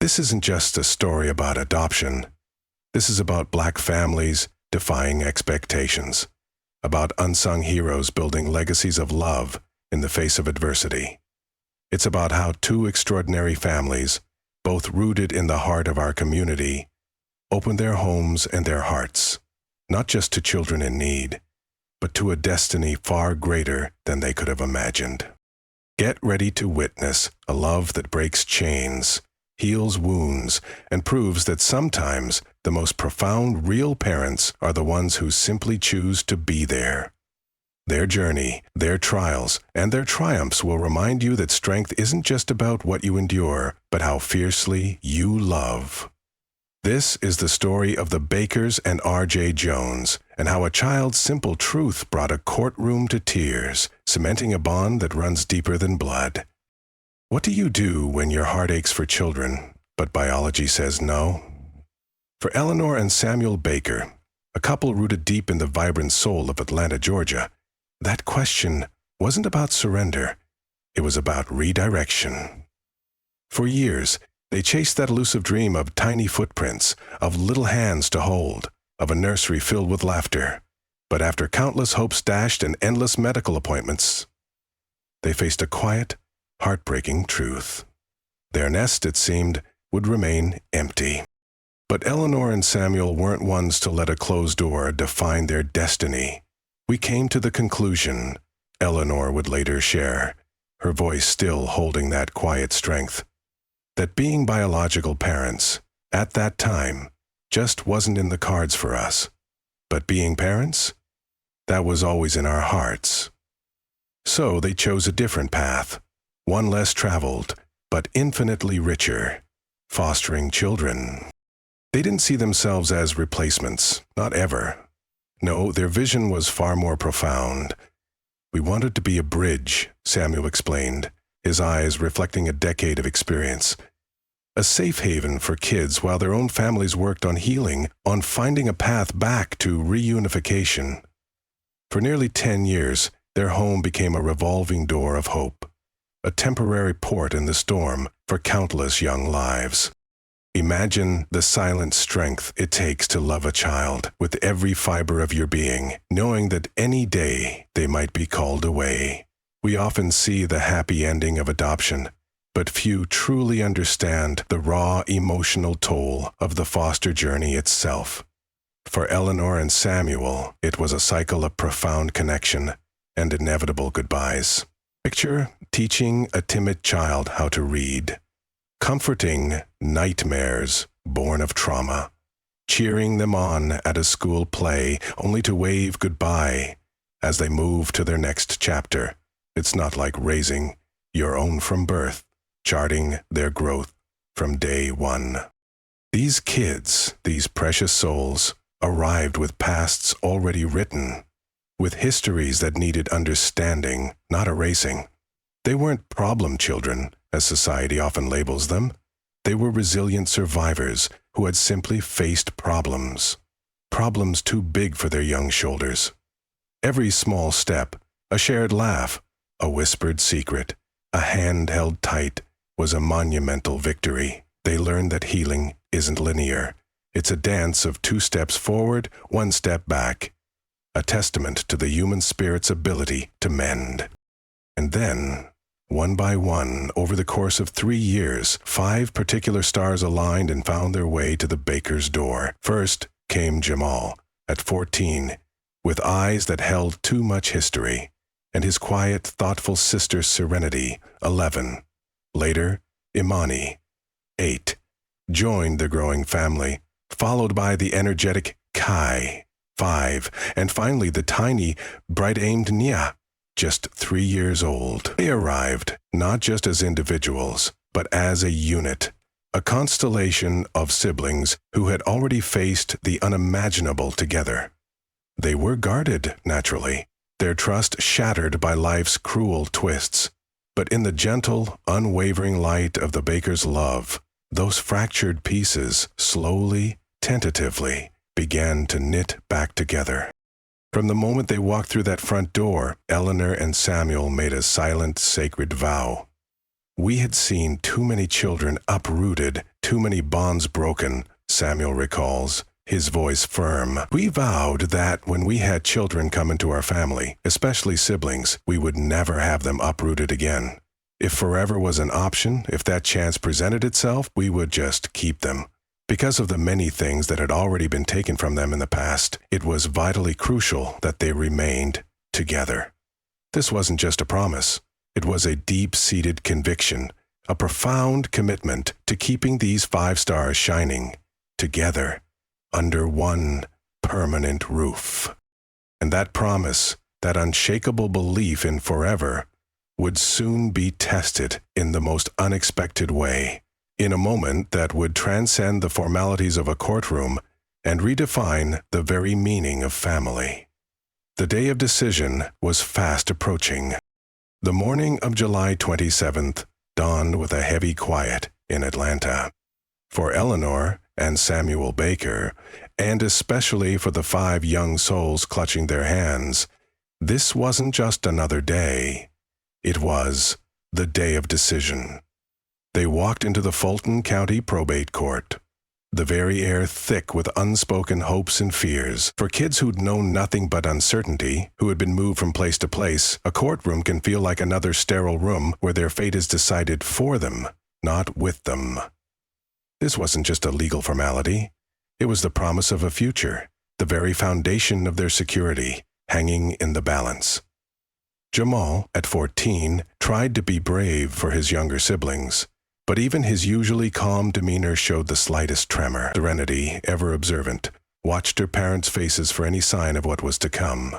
This isn't just a story about adoption. This is about Black families defying expectations, about unsung heroes building legacies of love in the face of adversity. It's about how two extraordinary families, both rooted in the heart of our community, opened their homes and their hearts, not just to children in need, but to a destiny far greater than they could have imagined. Get ready to witness a love that breaks chains, heals wounds, and proves that sometimes the most profound real parents are the ones who simply choose to be there. Their journey, their trials, and their triumphs will remind you that strength isn't just about what you endure, but how fiercely you love. This is the story of the Bakers and R.J. Jones, and how a child's simple truth brought a courtroom to tears, cementing a bond that runs deeper than blood. What do you do when your heart aches for children, but biology says no? For Eleanor and Samuel Baker, a couple rooted deep in the vibrant soul of Atlanta, Georgia, that question wasn't about surrender, it was about redirection. For years, they chased that elusive dream of tiny footprints, of little hands to hold, of a nursery filled with laughter. But after countless hopes dashed and endless medical appointments, they faced a quiet, heartbreaking truth. Their nest, it seemed, would remain empty. But Eleanor and Samuel weren't ones to let a closed door define their destiny. We came to the conclusion, Eleanor would later share, her voice still holding that quiet strength, that being biological parents, at that time, just wasn't in the cards for us. But being parents? That was always in our hearts. So they chose a different path, one less traveled, but infinitely richer, fostering children. They didn't see themselves as replacements, not ever. No, their vision was far more profound. We wanted to be a bridge, Samuel explained, his eyes reflecting a decade of experience. A safe haven for kids while their own families worked on healing, on finding a path back to reunification. For nearly 10 years, their home became a revolving door of hope, a temporary port in the storm for countless young lives. Imagine the silent strength it takes to love a child with every fiber of your being, knowing that any day they might be called away. We often see the happy ending of adoption, but few truly understand the raw emotional toll of the foster journey itself. For Eleanor and Samuel, it was a cycle of profound connection and inevitable goodbyes. Picture teaching a timid child how to read, comforting nightmares born of trauma, cheering them on at a school play only to wave goodbye as they move to their next chapter. It's not like raising your own from birth, charting their growth from day one. These kids, these precious souls, arrived with pasts already written, with histories that needed understanding, not erasing. They weren't problem children, as society often labels them. They were resilient survivors who had simply faced problems too big for their young shoulders. Every small step, a shared laugh, a whispered secret, a hand held tight, was a monumental victory. They learned that healing isn't linear. It's a dance of 2 steps forward, 1 step back, a testament to the human spirit's ability to mend. And then, one by one, over the course of 3 years, 5 particular stars aligned and found their way to the baker's door. First came Jamal, at 14, with eyes that held too much history, and his quiet, thoughtful sister Serenity, 11. Later, Imani, 8, joined the growing family, followed by the energetic Kai, 5, and finally the tiny, bright-aimed Nia, just 3 years old. They arrived, not just as individuals, but as a unit, a constellation of siblings who had already faced the unimaginable together. They were guarded, naturally, their trust shattered by life's cruel twists. But in the gentle, unwavering light of the baker's love, those fractured pieces slowly, tentatively, began to knit back together. From the moment they walked through that front door, Eleanor and Samuel made a silent, sacred vow. We had seen too many children uprooted, too many bonds broken, Samuel recalls, his voice firm. We vowed that when we had children come into our family, especially siblings, we would never have them uprooted again. If forever was an option, if that chance presented itself, we would just keep them. Because of the many things that had already been taken from them in the past, it was vitally crucial that they remained together. This wasn't just a promise. It was a deep-seated conviction, a profound commitment to keeping these 5 stars shining together under one permanent roof. And that promise, that unshakable belief in forever, would soon be tested in the most unexpected way, in a moment that would transcend the formalities of a courtroom and redefine the very meaning of family. The day of decision was fast approaching. The morning of July 27th dawned with a heavy quiet in Atlanta. For Eleanor and Samuel Baker, and especially for the 5 young souls clutching their hands, this wasn't just another day. It was the day of decision. They walked into the Fulton County Probate Court, the very air thick with unspoken hopes and fears. For kids who'd known nothing but uncertainty, who had been moved from place to place, a courtroom can feel like another sterile room where their fate is decided for them, not with them. This wasn't just a legal formality. It was the promise of a future, the very foundation of their security, hanging in the balance. Jamal, at 14, tried to be brave for his younger siblings, but even his usually calm demeanor showed the slightest tremor. Serenity, ever observant, watched her parents' faces for any sign of what was to come.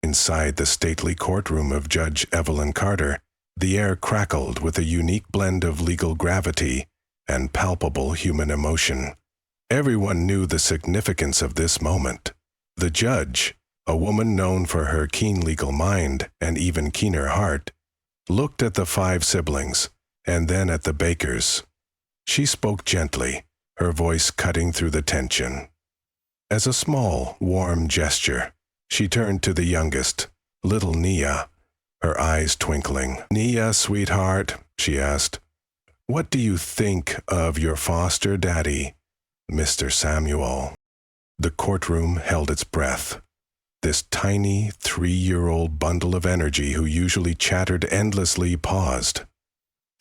Inside the stately courtroom of Judge Evelyn Carter, the air crackled with a unique blend of legal gravity and palpable human emotion. Everyone knew the significance of this moment. The judge, a woman known for her keen legal mind and even keener heart, looked at the 5 siblings and then at the Bakers. She spoke gently, her voice cutting through the tension. As a small, warm gesture, she turned to the youngest, little Nia, her eyes twinkling. "Nia, sweetheart," she asked, "what do you think of your foster daddy, Mr. Samuel?" The courtroom held its breath. This tiny 3-year-old bundle of energy who usually chattered endlessly paused.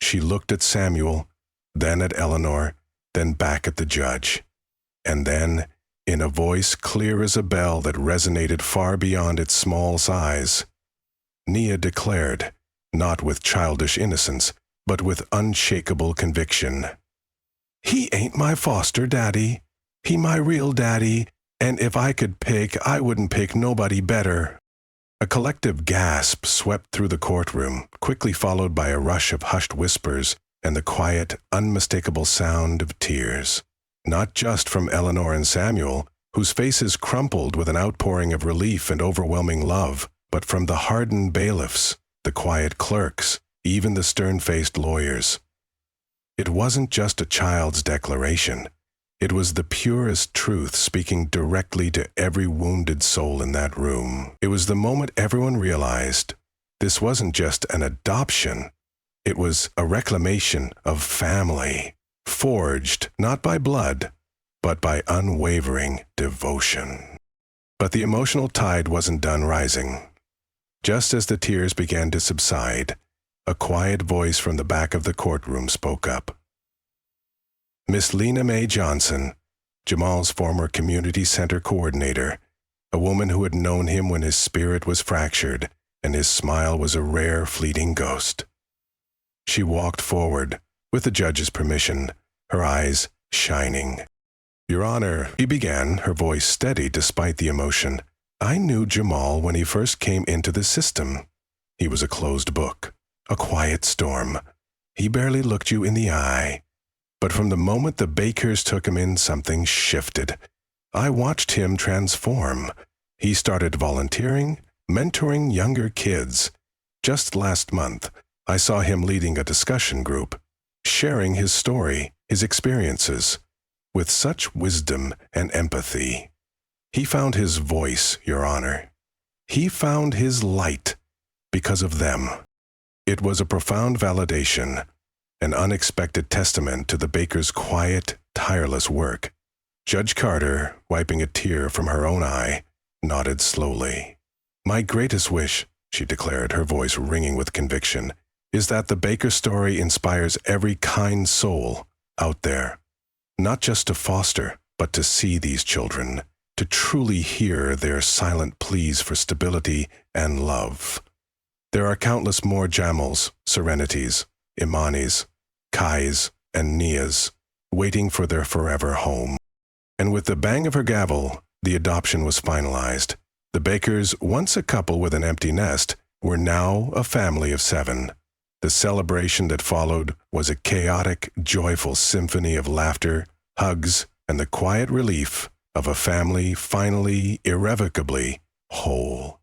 She looked at Samuel, then at Eleanor, then back at the judge. And then, in a voice clear as a bell that resonated far beyond its small size, Nia declared, not with childish innocence, but with unshakable conviction, "He ain't my foster daddy. He my real daddy, and if I could pick, I wouldn't pick nobody better." A collective gasp swept through the courtroom, quickly followed by a rush of hushed whispers and the quiet, unmistakable sound of tears. Not just from Eleanor and Samuel, whose faces crumpled with an outpouring of relief and overwhelming love, but from the hardened bailiffs, the quiet clerks, even the stern-faced lawyers. It wasn't just a child's declaration. It was the purest truth speaking directly to every wounded soul in that room. It was the moment everyone realized this wasn't just an adoption. It was a reclamation of family, forged not by blood, but by unwavering devotion. But the emotional tide wasn't done rising. Just as the tears began to subside, a quiet voice from the back of the courtroom spoke up. Miss Lena May Johnson, Jamal's former community center coordinator, a woman who had known him when his spirit was fractured and his smile was a rare, fleeting ghost. She walked forward, with the judge's permission, her eyes shining. "Your Honor," she began, her voice steady despite the emotion, "I knew Jamal when he first came into the system. He was a closed book, a quiet storm. He barely looked you in the eye. But from the moment the Bakers took him in, something shifted. I watched him transform. He started volunteering, mentoring younger kids. Just last month, I saw him leading a discussion group, sharing his story, his experiences, with such wisdom and empathy. He found his voice, Your Honor. He found his light because of them." It was a profound validation, an unexpected testament to the baker's quiet, tireless work. Judge Carter, wiping a tear from her own eye, nodded slowly. "My greatest wish," she declared, her voice ringing with conviction, "is that the Baker story inspires every kind soul out there, not just to foster, but to see these children, to truly hear their silent pleas for stability and love. There are countless more Jamals, Serenities, Imanis, Kais, and Nias waiting for their forever home." And with the bang of her gavel, the adoption was finalized. The Bakers, once a couple with an empty nest, were now a family of 7. The celebration that followed was a chaotic, joyful symphony of laughter, hugs, and the quiet relief of a family finally, irrevocably whole.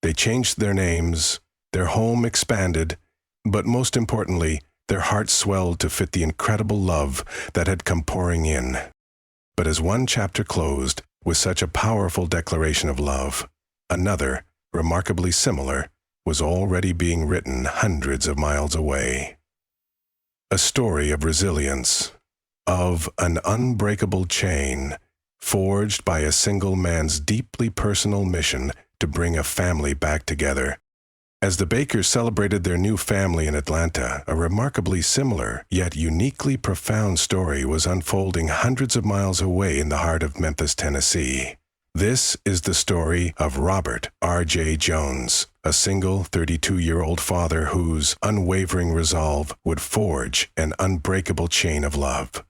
They changed their names, their home expanded, but most importantly, their hearts swelled to fit the incredible love that had come pouring in. But as one chapter closed with such a powerful declaration of love, another, remarkably similar, was already being written hundreds of miles away. A story of resilience, of an unbreakable chain, forged by a single man's deeply personal mission to bring a family back together. As the Bakers celebrated their new family in Atlanta, a remarkably similar, yet uniquely profound story was unfolding hundreds of miles away in the heart of Memphis, Tennessee. This is the story of Robert R.J. Jones, a single 32-year-old father whose unwavering resolve would forge an unbreakable chain of love.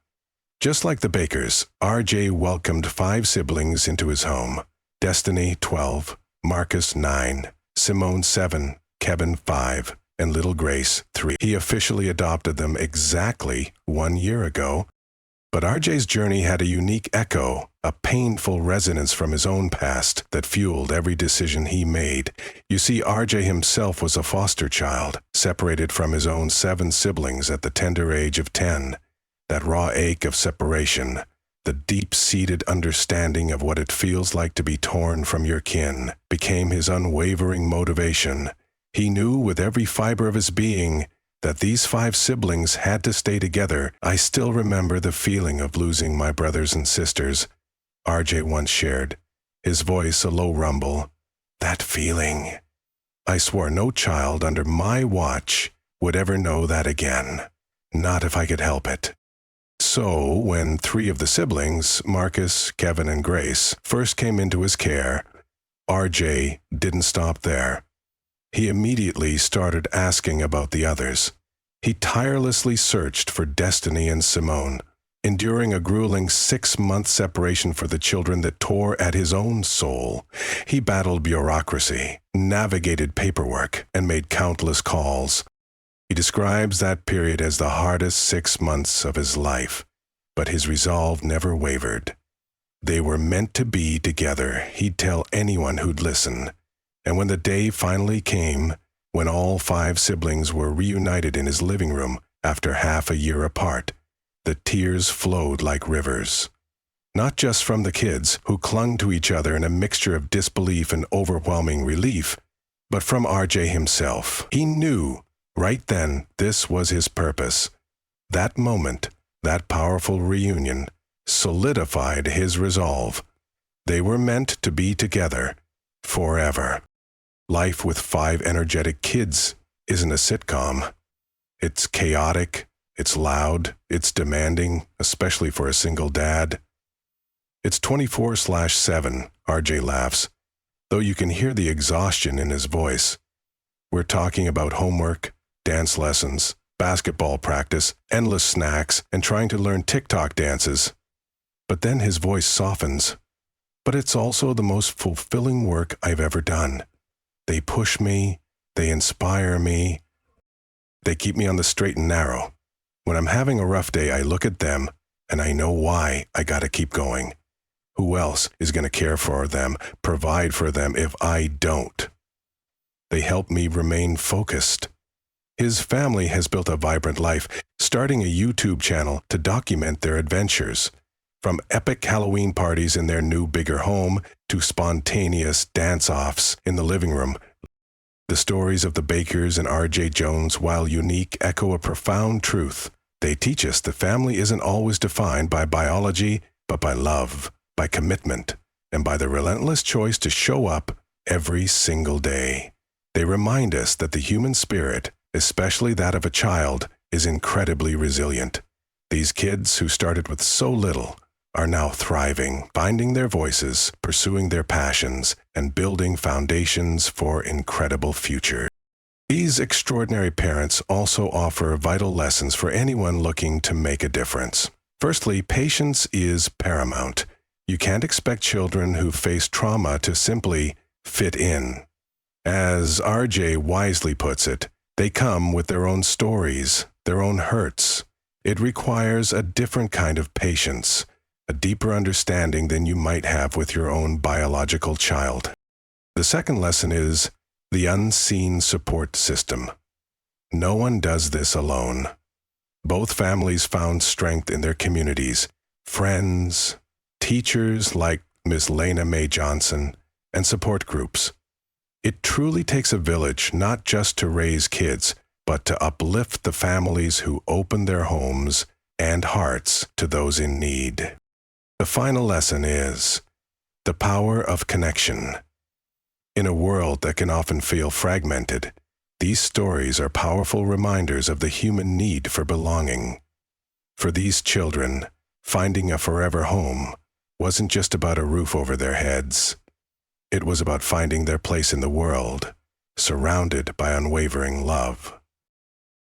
Just like the Bakers, R.J. welcomed 5 siblings into his home: Destiny, 12, Marcus, 9, Simone, 7, Kevin, 5, and little Grace, 3. He officially adopted them exactly 1 year ago, but RJ's journey had a unique echo, a painful resonance from his own past that fueled every decision he made. You see, RJ himself was a foster child, separated from his own 7 siblings at the tender age of 10. That raw ache of separation, the deep-seated understanding of what it feels like to be torn from your kin, became his unwavering motivation. He knew with every fiber of his being that these 5 siblings had to stay together. "I still remember the feeling of losing my brothers and sisters," RJ once shared, his voice a low rumble. "That feeling. I swore no child under my watch would ever know that again. Not if I could help it." So, when 3 of the siblings, Marcus, Kevin, and Grace, first came into his care, RJ didn't stop there. He immediately started asking about the others. He tirelessly searched for Destiny and Simone, enduring a grueling 6-month separation for the children that tore at his own soul. He battled bureaucracy, navigated paperwork, and made countless calls. He describes that period as the hardest 6 months of his life, but his resolve never wavered. They were meant to be together, he'd tell anyone who'd listen. And when the day finally came, when all 5 siblings were reunited in his living room after half a year apart, the tears flowed like rivers. Not just from the kids, who clung to each other in a mixture of disbelief and overwhelming relief, but from RJ himself. He knew right then this was his purpose. That moment, that powerful reunion, solidified his resolve. They were meant to be together forever. Life with 5 energetic kids isn't a sitcom. It's chaotic, it's loud, it's demanding, especially for a single dad. It's 24/7, RJ laughs, though you can hear the exhaustion in his voice. We're talking about homework, dance lessons, basketball practice, endless snacks, and trying to learn TikTok dances. But then his voice softens. But it's also the most fulfilling work I've ever done. They push me, they inspire me, they keep me on the straight and narrow. When I'm having a rough day, I look at them, and I know why I gotta keep going. Who else is gonna care for them, provide for them if I don't? They help me remain focused. His family has built a vibrant life, starting a YouTube channel to document their adventures. From epic Halloween parties in their new, bigger home to spontaneous dance-offs in the living room, The stories of the Bakers and R.J. Jones, while unique, echo a profound truth. They teach us that family isn't always defined by biology, but by love, by commitment, and by the relentless choice to show up every single day. They remind us that the human spirit, especially that of a child, is incredibly resilient. These kids who started with so little are now thriving, finding their voices, pursuing their passions, and building foundations for incredible futures. These extraordinary parents also offer vital lessons for anyone looking to make a difference. Firstly, patience is paramount. You can't expect children who face trauma to simply fit in. As RJ wisely puts it, they come with their own stories, their own hurts. It requires a different kind of patience, a deeper understanding than you might have with your own biological child. The second lesson is the unseen support system. No one does this alone. Both families found strength in their communities, friends, teachers like Ms. Lena May Johnson, and support groups. It truly takes a village not just to raise kids, but to uplift the families who open their homes and hearts to those in need. The final lesson is the power of connection. In a world that can often feel fragmented, these stories are powerful reminders of the human need for belonging. For these children, finding a forever home wasn't just about a roof over their heads. It was about finding their place in the world, surrounded by unwavering love.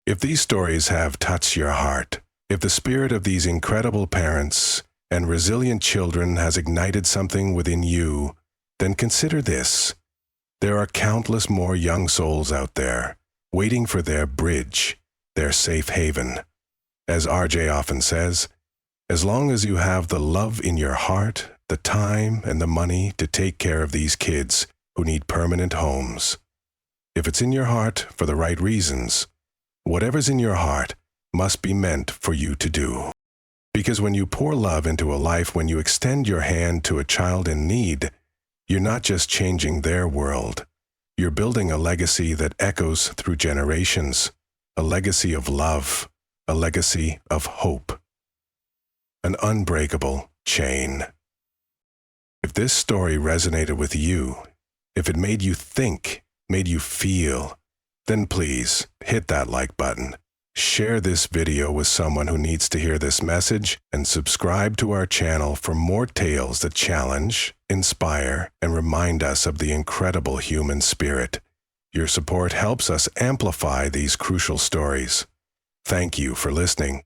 If these stories have touched your heart, if the spirit of these incredible parents and resilient children has ignited something within you, then consider this. There are countless more young souls out there, waiting for their bridge, their safe haven. As RJ often says, as long as you have the love in your heart, the time and the money to take care of these kids who need permanent homes. If it's in your heart for the right reasons, whatever's in your heart must be meant for you to do. Because when you pour love into a life, when you extend your hand to a child in need, you're not just changing their world. You're building a legacy that echoes through generations, a legacy of love, a legacy of hope, an unbreakable chain. If this story resonated with you, if it made you think, made you feel, then please hit that like button. Share this video with someone who needs to hear this message, and subscribe to our channel for more tales that challenge, inspire, and remind us of the incredible human spirit. Your support helps us amplify these crucial stories. Thank you for listening.